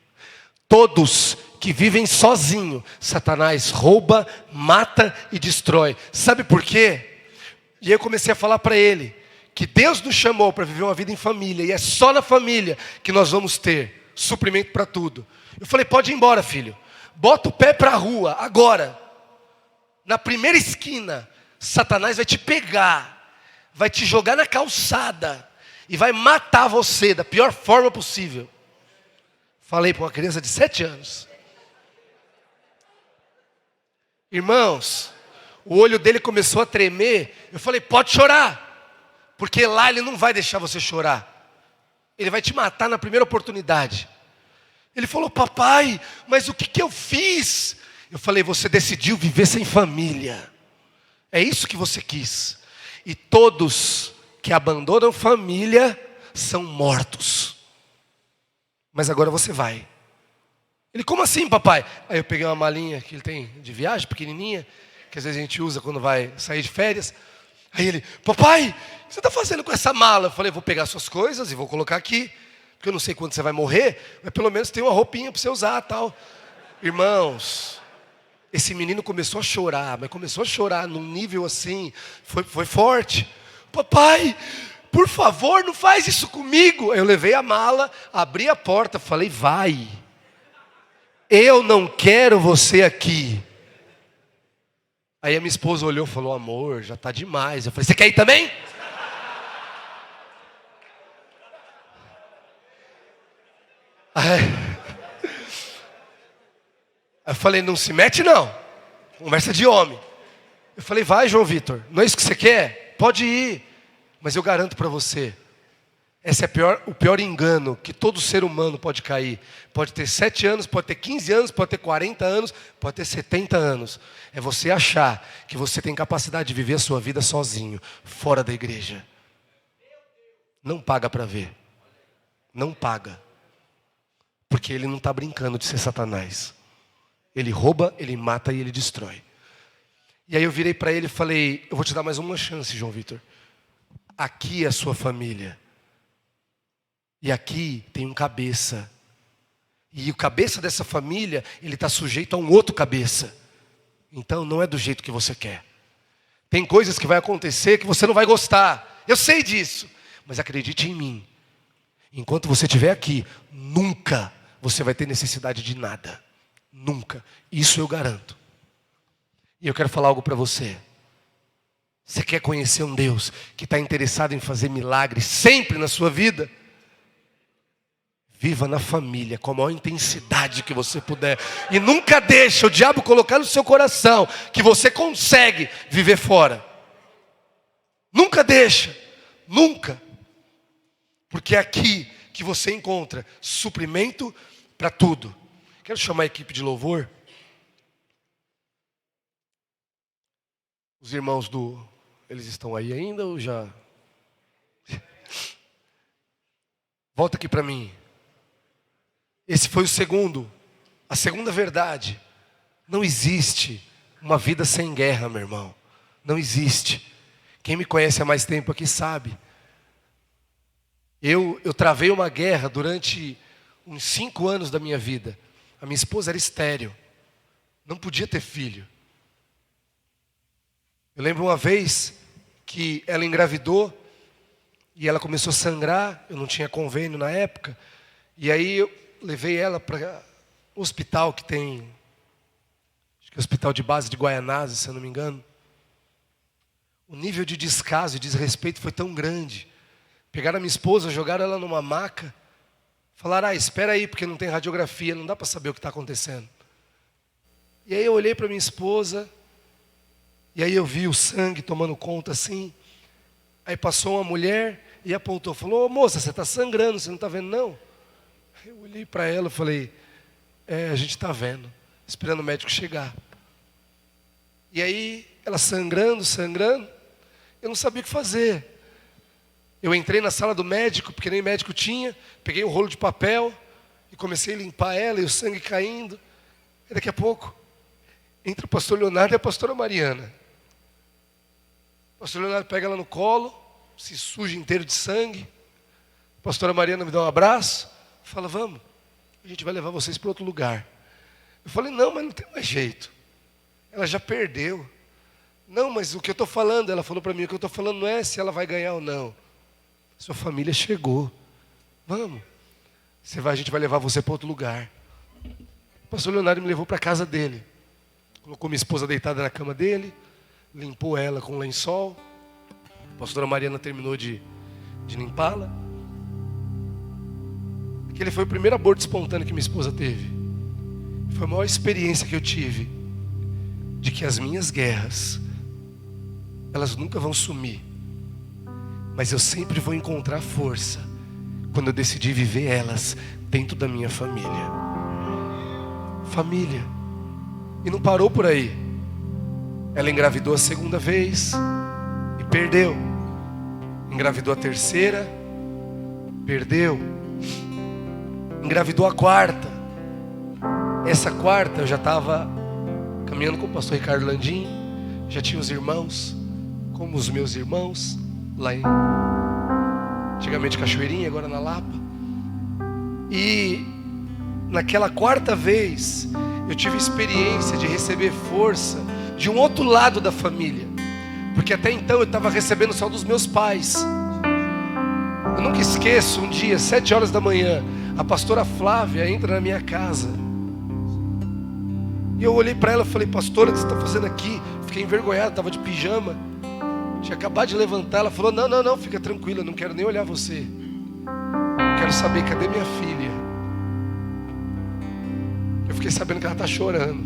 Todos que vivem sozinho, Satanás rouba, mata e destrói. Sabe por quê? E aí eu comecei a falar para ele que Deus nos chamou para viver uma vida em família. E é só na família que nós vamos ter suprimento para tudo. Eu falei, pode ir embora, filho. Bota o pé para a rua, agora. Na primeira esquina, Satanás vai te pegar. Vai te jogar na calçada e vai matar você da pior forma possível. Falei para uma criança de 7 anos. Irmãos, o olho dele começou a tremer. Eu falei, pode chorar, porque lá ele não vai deixar você chorar. Ele vai te matar na primeira oportunidade. Ele falou, papai, mas o que eu fiz? Eu falei, você decidiu viver sem família. É isso que você quis. E todos que abandonam família são mortos. Mas agora você vai. Ele, como assim, papai? Aí eu peguei uma malinha que ele tem de viagem, pequenininha, que às vezes a gente usa quando vai sair de férias. Aí ele, papai, o que você está fazendo com essa mala? Eu falei, vou pegar suas coisas e vou colocar aqui, porque eu não sei quando você vai morrer, mas pelo menos tem uma roupinha para você usar, tal. Irmãos, esse menino começou a chorar, mas começou a chorar num nível assim, foi forte. Papai, por favor, não faz isso comigo. Eu levei a mala, abri a porta, falei, vai. Eu não quero você aqui. Aí a minha esposa olhou e falou, amor, já está demais. Eu falei, você quer ir também? Aí eu falei, não se mete não. Conversa de homem. Eu falei, vai, João Vitor, não é isso que você quer? Pode ir. Mas eu garanto para você, esse é o pior engano que todo ser humano pode cair. Pode ter 7 anos, pode ter 15 anos, pode ter 40 anos, pode ter 70 anos. É você achar que você tem capacidade de viver a sua vida sozinho, fora da igreja. Não paga para ver. Não paga. Porque ele não está brincando de ser Satanás. Ele rouba, ele mata e ele destrói. E aí eu virei para ele e falei, eu vou te dar mais uma chance, João Vitor. Aqui é a sua família. E aqui tem um cabeça. E o cabeça dessa família, ele está sujeito a um outro cabeça. Então não é do jeito que você quer. Tem coisas que vai acontecer que você não vai gostar. Eu sei disso. Mas acredite em mim. Enquanto você estiver aqui, nunca você vai ter necessidade de nada. Nunca. Isso eu garanto. E eu quero falar algo para você. Você quer conhecer um Deus que está interessado em fazer milagres sempre na sua vida? Viva na família com a maior intensidade que você puder. E nunca deixe o diabo colocar no seu coração que você consegue viver fora. Nunca deixa. Nunca. Porque é aqui que você encontra suprimento para tudo. Quero chamar a equipe de louvor. Os irmãos eles estão aí ainda ou já? Volta aqui para mim. Esse foi a segunda verdade. Não existe uma vida sem guerra, meu irmão. Não existe. Quem me conhece há mais tempo aqui sabe. Eu travei uma guerra durante uns 5 anos da minha vida. A minha esposa era estéril. Não podia ter filho. Eu lembro uma vez que ela engravidou E ela começou a sangrar, eu não tinha convênio na época. E aí eu levei ela para o hospital que tem, acho que é o hospital de base de Guaianazes, se eu não me engano. O nível de descaso e desrespeito foi tão grande. Pegaram a minha esposa, jogaram ela numa maca, falaram, espera aí, porque não tem radiografia, não dá para saber o que está acontecendo. E aí eu olhei para minha esposa, e aí eu vi o sangue tomando conta assim. Aí passou uma mulher e apontou, falou, ô moça, você está sangrando, você não está vendo não? Eu olhei para ela e falei, a gente está vendo, esperando o médico chegar. E aí ela sangrando, eu não sabia o que fazer. Eu entrei na sala do médico, porque nem médico tinha, peguei um rolo de papel e comecei a limpar ela e o sangue caindo. E daqui a pouco, entra o pastor Leonardo e a pastora Mariana. O pastor Leonardo pega ela no colo, se suja inteiro de sangue. A pastora Mariana me dá um abraço, fala, vamos, a gente vai levar vocês para outro lugar. Eu falei, não, mas não tem mais jeito. Ela já perdeu. Não, mas o que eu estou falando, ela falou para mim, o que eu estou falando não é se ela vai ganhar ou não. Sua família chegou. Vamos. A gente vai levar você para outro lugar. O pastor Leonardo me levou para a casa dele. Colocou minha esposa deitada na cama dele, limpou ela com um lençol. A pastora Mariana terminou de limpá-la. Aquele foi o primeiro aborto espontâneo que minha esposa teve. Foi a maior experiência que eu tive de que as minhas guerras, elas nunca vão sumir, mas eu sempre vou encontrar força quando eu decidir viver elas dentro da minha família. Família. E não parou por aí. Ela engravidou a segunda vez e perdeu. Engravidou a terceira, perdeu. Engravidou a quarta. Essa quarta eu já estava caminhando com o pastor Ricardo Landim, já tinha os irmãos, como os meus irmãos, lá em, antigamente Cachoeirinha, agora na Lapa. E naquela quarta vez, eu tive a experiência de receber força de um outro lado da família, porque até então eu estava recebendo só dos meus pais. Eu nunca esqueço, um dia, 7 horas da manhã, a pastora Flávia entra na minha casa. E eu olhei para ela e falei, pastora, o que você está fazendo aqui? Fiquei envergonhado, estava de pijama. Tinha acabado de levantar. Ela falou, não, fica tranquila, não quero nem olhar você. Quero saber, cadê minha filha? Eu fiquei sabendo que ela está chorando.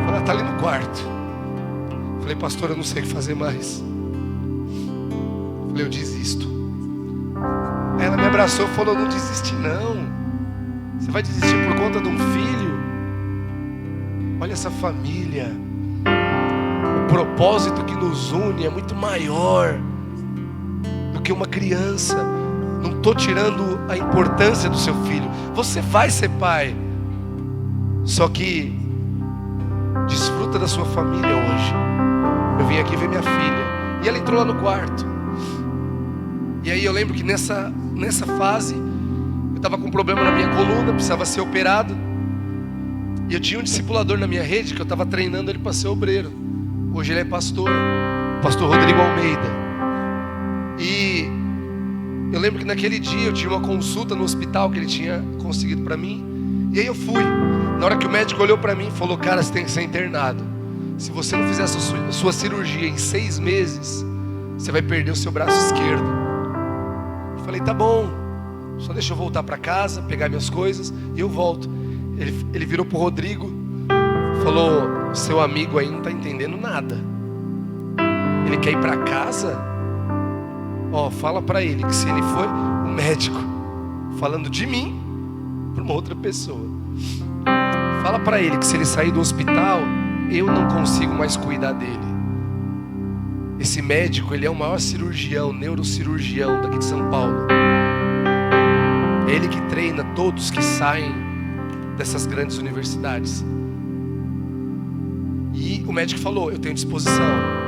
Ela está ali no quarto. Falei, pastora, eu não sei o que fazer mais. Falei, eu desisto. Aí ela me abraçou e falou, não desiste não. Você vai desistir por conta de um filho? Olha essa família. O propósito que nos une é muito maior do que uma criança. Não estou tirando a importância do seu filho. Você vai ser pai. Só que desfruta da sua família hoje. Eu vim aqui ver minha filha. E ela entrou lá no quarto. E aí eu lembro que nessa fase eu estava com um problema na minha coluna, precisava ser operado. E eu tinha um discipulador na minha rede que eu estava treinando ele para ser obreiro. Hoje ele é pastor, pastor Rodrigo Almeida. E eu lembro que naquele dia eu tinha uma consulta no hospital que ele tinha conseguido para mim. E aí eu fui. Na hora que o médico olhou para mim e falou, cara, você tem que ser internado. Se você não fizer a sua cirurgia em 6 meses, você vai perder o seu braço esquerdo. Eu falei, tá bom. Só deixa eu voltar para casa, pegar minhas coisas e eu volto. Ele virou pro Rodrigo, falou, seu amigo aí não está entendendo nada. Ele quer ir para casa? Fala para ele que se ele foi um médico falando de mim para uma outra pessoa. Fala para ele que se ele sair do hospital, eu não consigo mais cuidar dele. Esse médico, ele é o maior cirurgião, neurocirurgião daqui de São Paulo. É ele que treina todos que saem dessas grandes universidades. E o médico falou, eu tenho disposição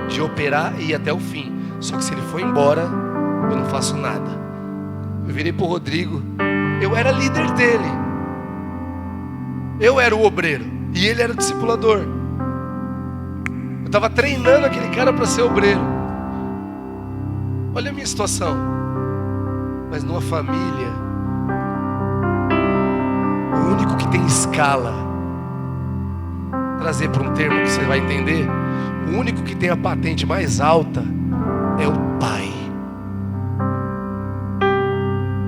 de operar e ir até o fim. Só que se ele for embora, eu não faço nada. Eu virei pro Rodrigo, eu era líder dele. Eu era o obreiro e ele era o discipulador. Eu estava treinando aquele cara para ser obreiro. Olha a minha situação. Mas numa família, o único que tem escala, trazer para um termo que você vai entender, o único que tem a patente mais alta é o pai.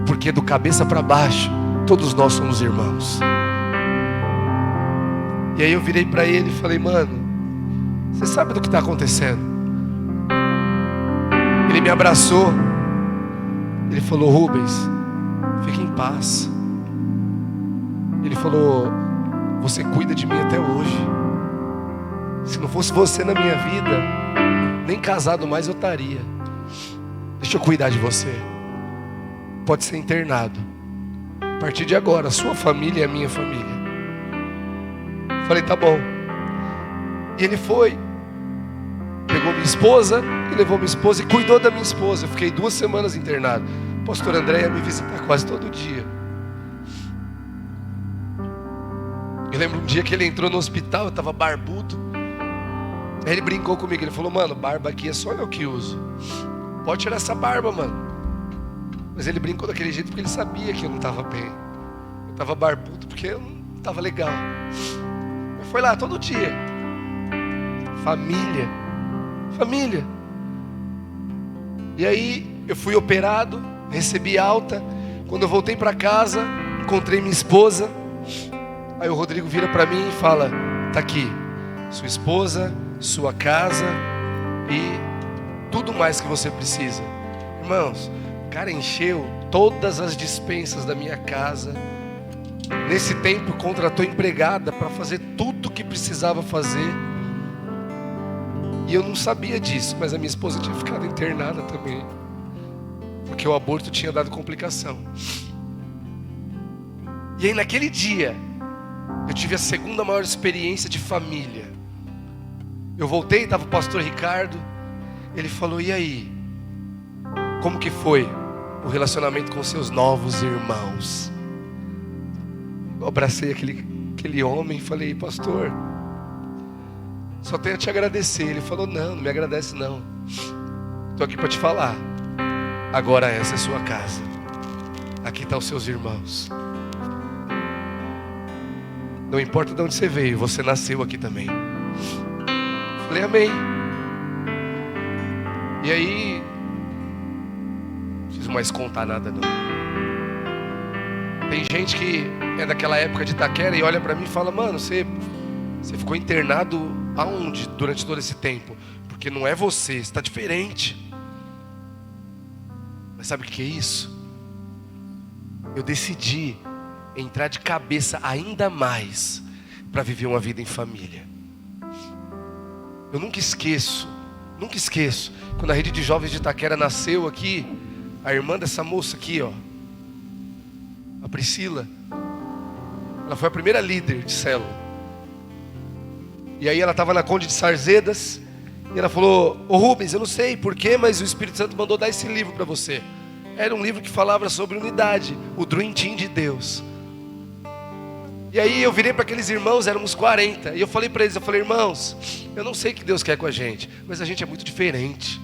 Porque do cabeça para baixo, todos nós somos irmãos. E aí eu virei para ele e falei: mano, você sabe do que está acontecendo? Ele me abraçou. Ele falou: Rubens, fique em paz. Ele falou: você cuida de mim até hoje. Se não fosse você na minha vida, nem casado mais eu estaria. Deixa eu cuidar de você. Pode ser internado. A partir de agora, a sua família é a minha família. Falei: tá bom. E ele foi, pegou minha esposa e levou minha esposa e cuidou da minha esposa. Eu fiquei 2 semanas internado. O pastor André ia me visitar quase todo dia. Eu lembro um dia que ele entrou no hospital, eu estava barbudo. Aí ele brincou comigo, ele falou: mano, barba aqui é só eu que uso. Pode tirar essa barba, mano. Mas ele brincou daquele jeito porque ele sabia que eu não estava bem. Eu estava barbudo porque eu não estava legal. Eu fui lá todo dia. Família. Família. E aí eu fui operado, recebi alta. Quando eu voltei para casa, encontrei minha esposa. Aí o Rodrigo vira para mim e fala: tá aqui, sua esposa, sua casa e tudo mais que você precisa. Irmãos, o cara encheu todas as despensas da minha casa. Nesse tempo contratou empregada para fazer tudo o que precisava fazer. E eu não sabia disso, mas a minha esposa tinha ficado internada também, porque o aborto tinha dado complicação. E aí naquele dia eu tive a segunda maior experiência de família. Eu voltei, estava o pastor Ricardo. Ele falou: e aí? Como que foi o relacionamento com seus novos irmãos? Eu abracei aquele homem e falei: pastor, só tenho a te agradecer. Ele falou: não me agradece não. Estou aqui para te falar. Agora essa é a sua casa. Aqui estão os seus irmãos. Não importa de onde você veio, você nasceu aqui também. Falei: amém. E aí, não preciso mais contar nada não. Tem gente que é daquela época de Itaquera e olha pra mim e fala: mano, você ficou internado aonde durante todo esse tempo? Porque não é você está diferente. Mas sabe o que é isso? Eu decidi entrar de cabeça ainda mais para viver uma vida em família. Eu nunca esqueço, quando a rede de jovens de Itaquera nasceu aqui, a irmã dessa moça aqui, ó, a Priscila, ela foi a primeira líder de célula. E aí ela estava na Conde de Sarzedas, e ela falou: ô Rubens, eu não sei porquê, mas o Espírito Santo mandou dar esse livro para você. Era um livro que falava sobre unidade, o Dream Team de Deus. E aí eu virei para aqueles irmãos, éramos 40, e eu falei para eles, irmãos, eu não sei o que Deus quer com a gente, mas a gente é muito diferente,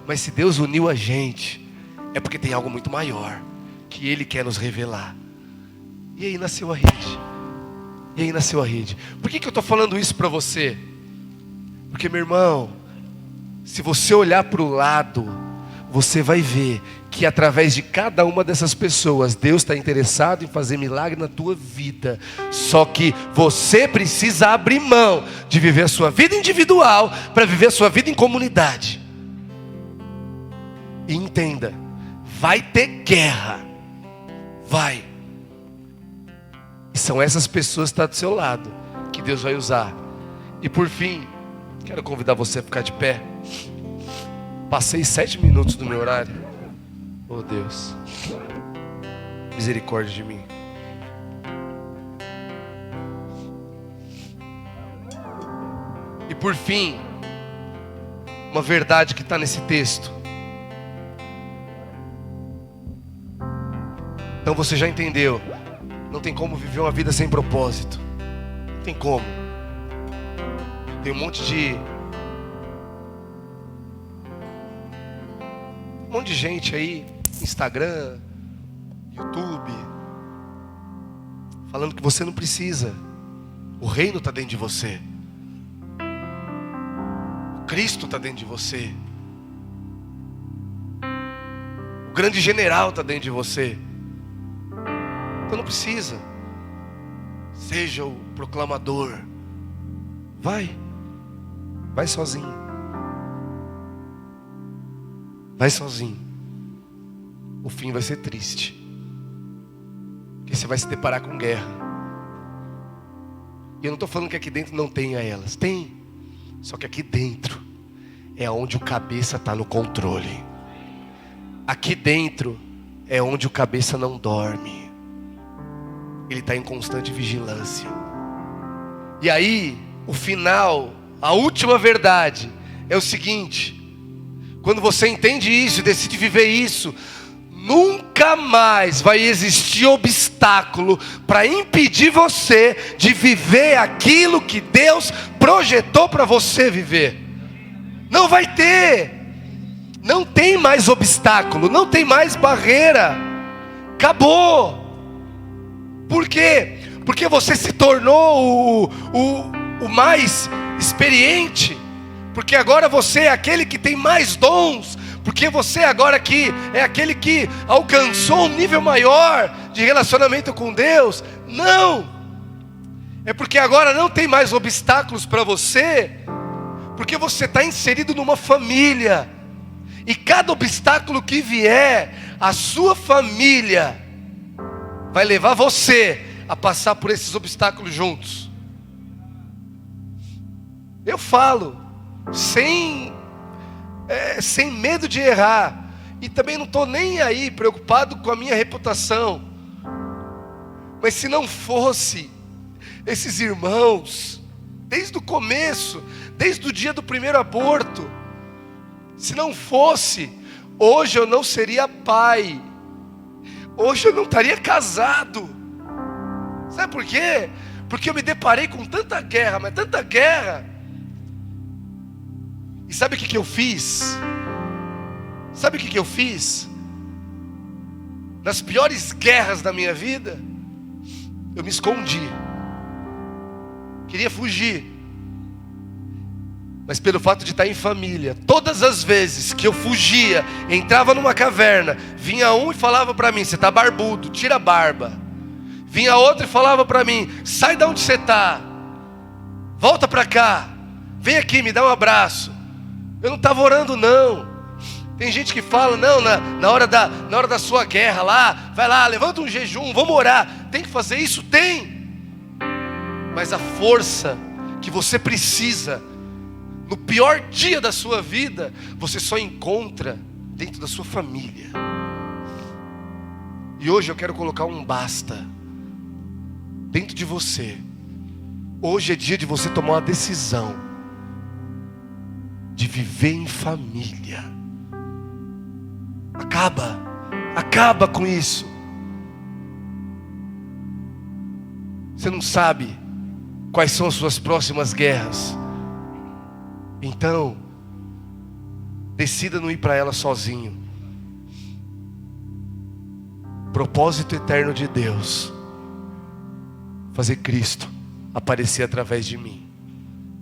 mas se Deus uniu a gente, é porque tem algo muito maior, que Ele quer nos revelar. E aí nasceu a rede. Por que eu estou falando isso para você? Porque, meu irmão, se você olhar para o lado, você vai ver que através de cada uma dessas pessoas, Deus está interessado em fazer milagre na tua vida. Só que você precisa abrir mão de viver a sua vida individual para viver a sua vida em comunidade. E entenda, vai ter guerra. Vai. E são essas pessoas que estão do seu lado que Deus vai usar. E por fim, quero convidar você a ficar de pé. Passei 7 minutos do meu horário. Oh Deus, misericórdia de mim. E por fim, uma verdade que está nesse texto. Então você já entendeu. Não tem como viver uma vida sem propósito. Não tem como. Tem um monte de Um monte de gente aí, Instagram, YouTube, falando que você não precisa. O reino está dentro de você. O Cristo está dentro de você. O grande general está dentro de você. Então não precisa. Seja o proclamador. Vai sozinho. Vai sozinho. O fim vai ser triste. Porque você vai se deparar com guerra. E eu não estou falando que aqui dentro não tenha elas. Tem. Só que aqui dentro é onde o cabeça está no controle. Aqui dentro é onde o cabeça não dorme. Ele está em constante vigilância. E aí, o final, a última verdade é o seguinte: quando você entende isso e decide viver isso, nunca mais vai existir obstáculo para impedir você de viver aquilo que Deus projetou para você viver. Não vai ter. Não tem mais obstáculo, não tem mais barreira. Acabou. Por quê? Porque você se tornou o mais experiente. Porque agora você é aquele que tem mais dons. Porque você agora aqui é aquele que alcançou um nível maior de relacionamento com Deus. Não. É porque agora não tem mais obstáculos para você. Porque você está inserido numa família. E cada obstáculo que vier, a sua família vai levar você a passar por esses obstáculos juntos. Eu falo sem medo de errar. E também não estou nem aí preocupado com a minha reputação. Mas se não fosse esses irmãos, desde o começo, desde o dia do primeiro aborto, se não fosse, hoje eu não seria pai. Hoje eu não estaria casado. Sabe por quê? Porque eu me deparei com tanta guerra, mas tanta guerra. E sabe o que eu fiz? Sabe o que eu fiz? Nas piores guerras da minha vida, eu me escondi. Queria fugir. Mas pelo fato de estar em família, todas as vezes que eu fugia, entrava numa caverna, vinha um e falava para mim: você está barbudo, tira a barba. Vinha outro e falava para mim: sai de onde você está, volta para cá, vem aqui, me dá um abraço. Eu não estava orando não. Tem gente que fala: não, na hora da sua guerra lá, vai lá, levanta um jejum, vamos orar. Tem que fazer isso? Tem. Mas a força que você precisa no pior dia da sua vida, você só encontra dentro da sua família. E hoje eu quero colocar um basta dentro de você. Hoje é dia de você tomar uma decisão de viver em família. Acaba com isso. Você não sabe quais são as suas próximas guerras. Então, decida não ir para ela sozinho. Propósito eterno de Deus: fazer Cristo aparecer através de mim.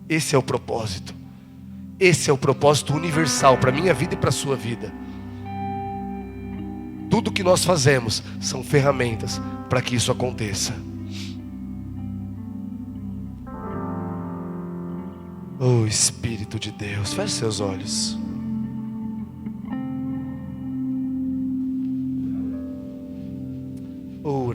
Esse é o propósito. Esse é o propósito universal para a minha vida e para a sua vida. Tudo que nós fazemos são ferramentas para que isso aconteça. Oh Espírito de Deus, feche seus olhos.